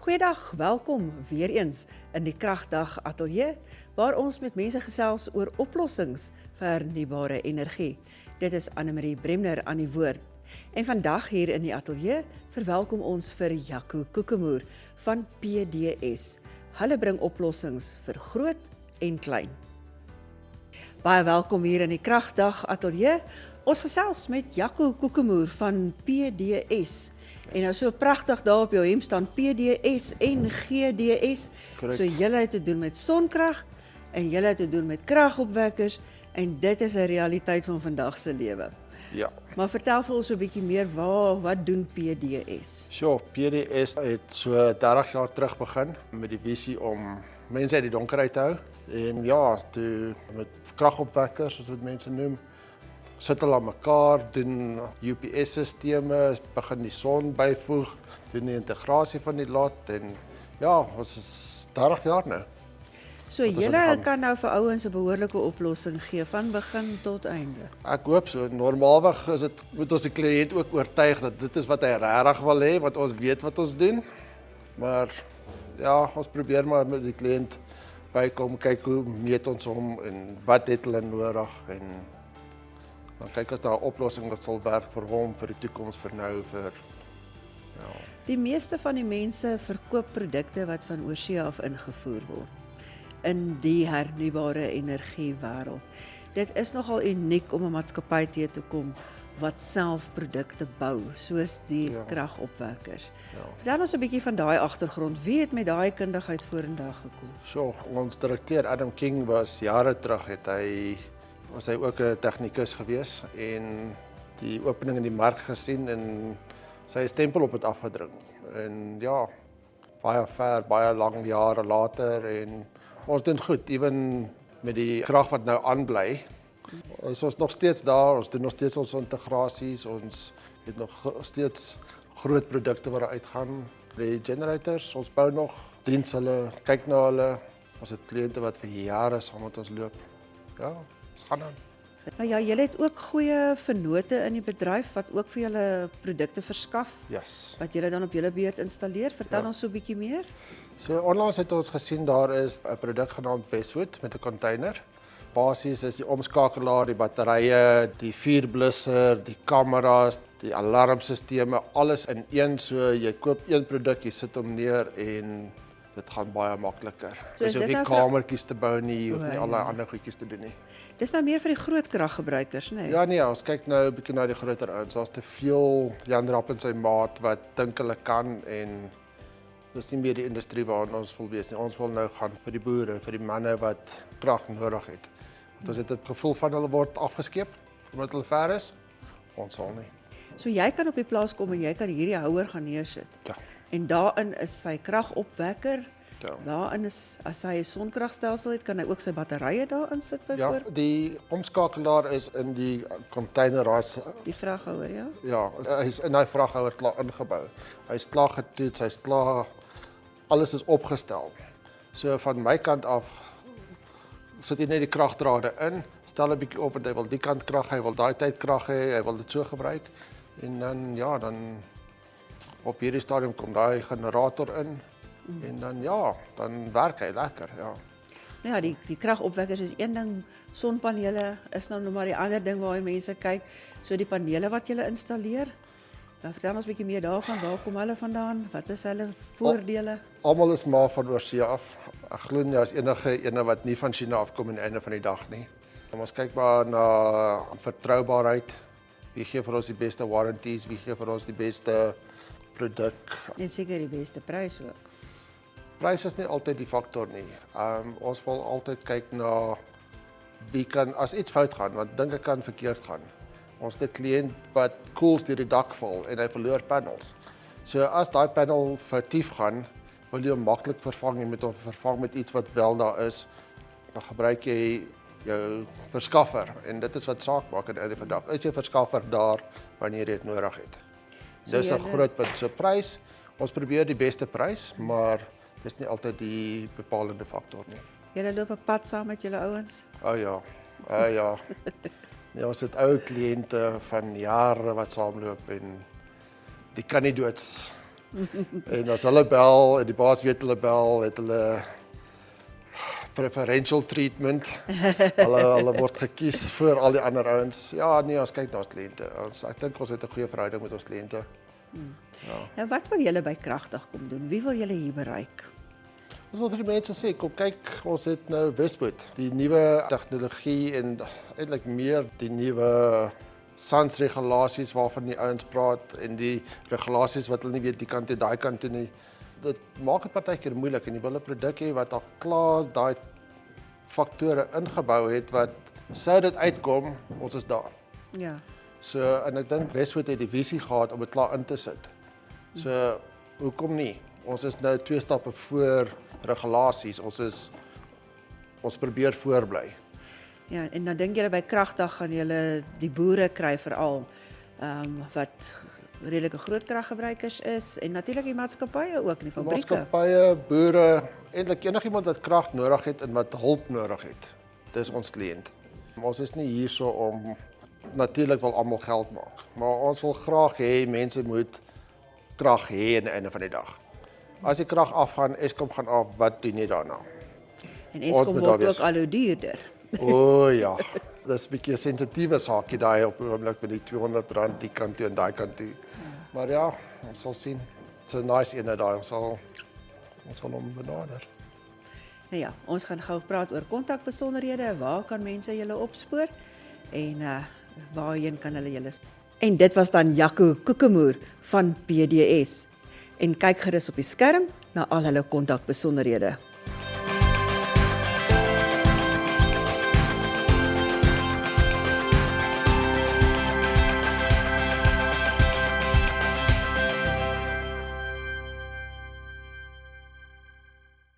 Goeiedag, welkom weer eens in die Kragdag Ateljee, waar ons met mense gesels oor oplossings vir hernubare energie. Dit is Annemarie Bremner aan die woord. En vandag hier in die ateljee verwelkom ons vir Jaco Kokemoer van PDS. Hulle bring oplossings vir groot en klein. Baie welkom hier in die Kragdag Ateljee. Ons gesels met Jaco Kokemoer van PDS. En nou so pragtig daar op jou hemp staan PDS en GDS. Correct. So julle het te doen met sonkrag en julle het te doen met kragopwekkers en dit is 'n realiteit van vandag se lewe. Ja, Maar vertel vir ons so 'n bietjie meer, wat doen PDS? sure. PDS het so 30 jaar terug begin met die visie om mense uit die donker uit te hou. En ja, toe met kragopwekkers, soos wat mense noem, sit hulle aan mekaar, doen UPS-sisteme, begin die son byvoeg, doen die integrasie van die lot en ja, ons is 30 jaar nou. So Wat is julle aan die gang? kan nou vir ouens 'n behoorlike oplossing gee van begin tot einde. Ek hoop so. Normaalweg is dit moet ons die kliënt ook oortuig dat dit is wat hy regtig wil hê, want ons weet wat ons doen. Maar ja, ons probeer maar met die kliënt bykom, kyk hoe meet ons hom en wat het hulle nodig en dan kyk ons na 'n oplossing wat sal werk vir hom, vir die toekoms, vir nou, vir ja. Die meeste van die mense verkoop produkte wat van oorsee af ingevoer word in die hernubare energie wêreld. Dit is nogal uniek om 'n maatskappy te kom wat self produkte bou, soos die Ja. kragopwekkers. Ja. Vertel ons 'n bietjie van daai agtergrond. Wie het met daai kundigheid vorendag gekom? So, ons direkteur Adam King was jare terug, was hy ook 'n tegnikus gewees en die opening in die mark gesien en sy stempel op dit afgedruk. En ja, baie ver, baie lang jare later en ons doen goed, ewen met die krag wat nou aanbly. Ons is nog steeds daar, ons doen nog steeds ons integrasies, ons het nog steeds groot produkte wat uitgaan. Die generators, ons bou nog, diens hulle, kyk na hulle. Ons het kliënte wat vir jare saam met ons loop. Ja, ons gaan aan. Nou ja, julle het ook goeie vennote in die bedryf wat ook vir julle produkte verskaf, Yes. wat julle dan op julle beurt installeer. Vertel Ja. ons so 'n bietjie meer. So onlangs het ons gesien daar is 'n produk genaamd Westwood met 'n container. Basies is die omskakelaar, die batterye, die vuurblusser, die kameras, die alarmsisteme, alles in een. So jy koop een produk, jy sit hom neer en dit gaan baie makliker. So is Jy hoef dit nie nou vir- kamertjies te bou nie, jy hoef O, nie ja. allerlei ander goedjies te doen nie. Dis nou meer vir die groot kraggebruikers, né? Ja nee, ons kyk nou 'n bietjie na die groter ouens. Daar's te veel Jan Rapp en sy maat wat dink hulle kan en dis nie meer die industrie waarna ons wil wees nie. Ons wil nou gaan vir die boere, vir die manne wat krag nodig het. Want ons het 'n gevoel van hulle word afgeskeep omdat hulle ver is. Ons sal nie. So jy kan op die plaas kom en jy kan hierdie houer gaan neersit. Ja. En daarin is sy kragopwekker. Ja. Daarin is, as hy 'n sonkragstelsel het, kan hy ook sy batterye daarin sit Ja, byvoorbeeld. die omskakelaar is in die container raas. Die vraghouer, ja. Ja, hy's in daai vraghouer klaar ingebou. Hy's klaar getoets, hy's klaar, alles is opgestel. So van my kant af sit jy net die kragdrade in, stel 'n bietjie op en hy wil die kant krag, hy wil daai tyd krag hê, hy wil dit so gebruik en dan ja, dan op hierdie stadium kom daai generator in en dan ja, dan werk hy lekker, ja. Nou ja, die kragopwekkers is een ding, sonpanele is nou nog maar die ander ding waarna mense kyk. So die panele wat jy installeer. Vertel ons 'n bietjie meer daarvan. Waar kom hulle vandaan? Wat is hulle voordele? Almal is maar van oorsee af. Ek glo nie daar's enige ene wat nie van China afkom aan die einde van die dag nie. Ons kyk maar na vertroubaarheid. Wie gee vir ons die beste warranties? Wie gee vir ons die beste produk? En seker die beste prys ook. Prys is nie altyd die faktor nie. Ons wil altyd kyk na wie kan as iets fout gaan, want dinge kan verkeerd gaan. Ons het 'n kliënt wat koels deur die dak val en hy verloor panels. So as daai panel vertief gaan, wil jy hom maklik vervang, jy moet hom vervang met iets wat wel daar is. Dan gebruik jy jou verskaffer en dit is wat saak maak aan die einde van die dag. Is jou verskaffer daar wanneer jy dit nodig het? Dis 'n groot punt. So prys, ons probeer die beste prys, maar dis nie altyd die bepalende faktor nie. Julle loop 'n pad saam met julle ouens. Ja. Ja. Ja, ons het ou kliënte van jare wat saamloop en die kan nie doods En as hulle bel en die baas weet hulle bel, het hulle preferential treatment. Hulle word gekies voor al die ander ouens. Ja, nee, ons kyk na ons kliënte. Ek dink ons het 'n goeie verhouding met ons kliënte. Nou wat wil julle by Kragdag kom doen? Wie wil julle hier bereik? Ons wil vir die mense sê, kom kyk, ons het nou Westwood, die nuwe tegnologie en eintlik meer die nuwe SANS regulasies waarvan die ouens praat en die regulasies wat hulle nie weet die kant en daai kant toe nie. Dit maak dit partykeer moeilik en jy wil 'n produk hê wat al klaar daai faktore ingebou het wat sou dit uitkom, ons is daar. Ja. So en ek dink Westwood het die visie gehad om dit klaar in te sit. So hoekom nie? Ons is nou 2 stappe voor regulasies. Ons probeer voorbly. Ja, en dan dink julle by Kragdag gaan julle die boere kry veral wat redelike groot kraggebruikers is en natuurlik die maatskappye ook, die fabrieke. Maatskappye, boere, eintlik enigiemand wat krag nodig het en wat hulp nodig het. Dis ons kliënt. Ons is nie hierso om natuurlik wil almal geld maak, maar ons wil graag hê mense moet krag hê aan die einde van die dag. As die krag afgaan, Eskom gaan af, wat doen jy daarna? En Eskom word ook al hoe duurder. O ja, dis 'n bietjie 'n sensitiewe saakie daai op die oomblik met die R200 die kant toe en daai kant toe. Maar ja, ons sal sien. Dit's 'n nice ene daai, ons sal hom benader. Nou ja, ons gaan gou praat oor kontakbesonderhede, waar kan mense julle opspoor en waarheen kan hulle julle. En dit was dan Jaco Kokemoer van PDS. En kyk gerus op die skerm na al hulle kontakbesonderhede.